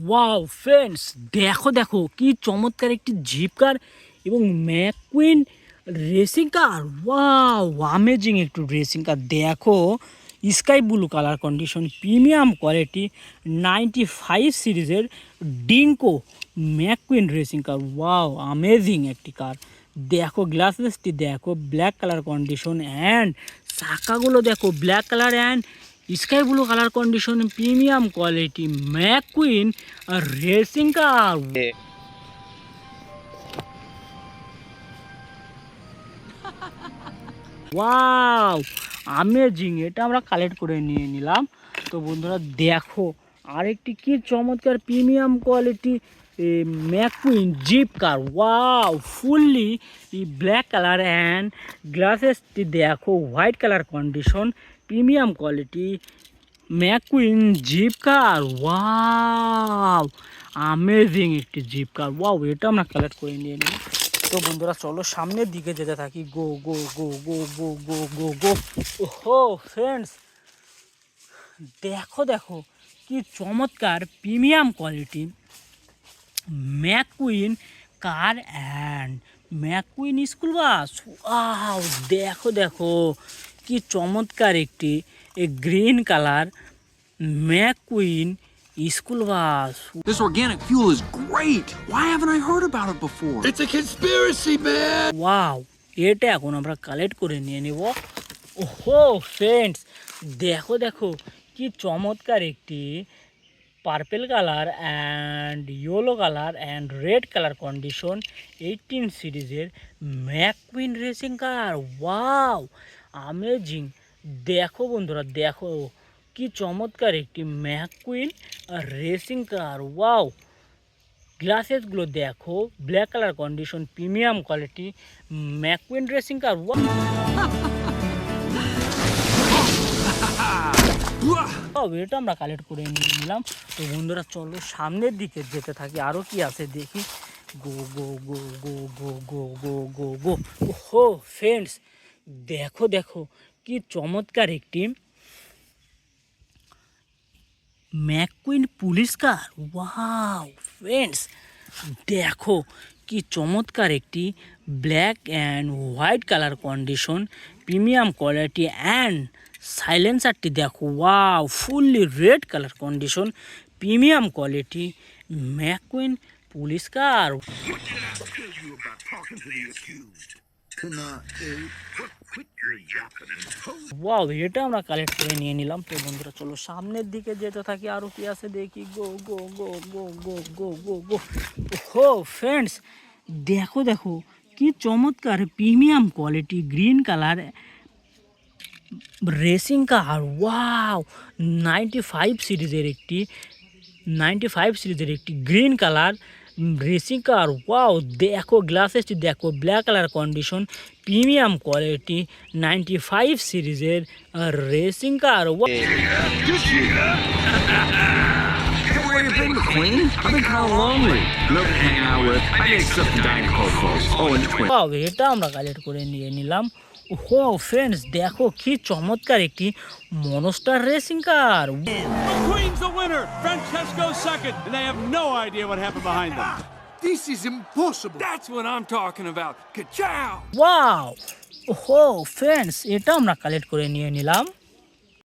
Wow friends, দেখো দেখো কি চমৎকার একটি জিপ কার এবং McQueen racing car. Wow amazing একটু রেসিং কার। দেখো sky blue colour condition, premium quality 95 সিরিজের ডিঙ্কো McQueen racing car. Wow amazing একটি কার। দেখো গ্লাসেসটি দেখো, ব্ল্যাক কালার কন্ডিশন অ্যান্ড চাকাগুলো দেখো black colour and sky blue colour condition, premium quality McQueen racing car. Wow amazing, এটা আমরা কালেক্ট করে নিয়ে নিলাম। তো বন্ধুরা দেখো আরেকটি কি চমৎকার premium quality McQueen jeep car. Wow fully black colour and গ্লাসেসটি দেখো white colour condition, premium quality McQueen jeep car. Wow amazing একটি জিপ কার। ওয়াও এটা আমরা কালেক্ট করে নিয়ে নিই। তো বন্ধুরা চলো সামনের দিকে যেতে থাকি। গো গো গো গো গো গো গো গো। ওহো ফ্রেন্ডস, দেখো দেখো কি চমৎকার premium quality McQueen car and McQueen school bus. Wow দেখো দেখো কি চমৎকার একটি green colour McQueen school bus. This organic fuel is great. Why haven't I heard about it before? It's a conspiracy, man. Wow এটা এখন আমরা collect করে নিয়ে নেব। ওহো ফ্রেন্ডস, দেখো দেখো কি চমৎকার একটি purple colour and yellow colour and red colour condition 18 সিরিজের McQueen racing car. Wow amazing. দেখো বন্ধুরা দেখো কি চমৎকার একটি ম্যাককুইন রেসিং কার। ওয়াও গ্লাসেসগুলো দেখো black colour condition, premium quality McQueen racing কার। এটা আমরা কালেক্ট করে নিয়ে নিলাম। তো বন্ধুরা চলো সামনের দিকে যেতে থাকি, আরও কি আছে দেখি। গো গো গো গো গো গো গো গো গো। ওহো ফ্রেন্ডস, দেখো দেখো কি চমৎকার একটি McQueen police car. Wow friends, দেখো কি চমৎকার একটি black and white colour condition, premium quality and সাইলেন্সারটি দেখো। Wow fully red colour condition, premium quality McQueen police car. Wow এটা আমরা কালেক্ট করে নিয়ে নিলাম। তো বন্ধুরা চলো সামনের দিকে যেতে থাকি, আরও কি আছে দেখি। গো গো গো গো গো গো গো গো। হো ফ্রেন্ডস, দেখো দেখো কি চমৎকার premium quality green colour racing car. Wow 95 সিরিজের একটি green colour racing car. Wow দেখো গ্লাসেসটি দেখো black colour condition, premium quality 95 সিরিজের racing car. Where you been, McQueen? I've been kind of lonely. Look, hanging out with. I need stuff to dine cold folks. Oh, and twin. Wow এটা আমরা collect করে নিয়ে নিলাম। ওহো friends, দেখো কি চমৎকার একটি monster racing car. McQueen's the winner. Francesco's second, and they have no idea what happened behind them. This is impossible. That's what I'm talking about. Ka-chow! Wow ওহো ফ্রেন্ডস, এটা আমরা কালেক্ট করে নিয়ে নিলাম।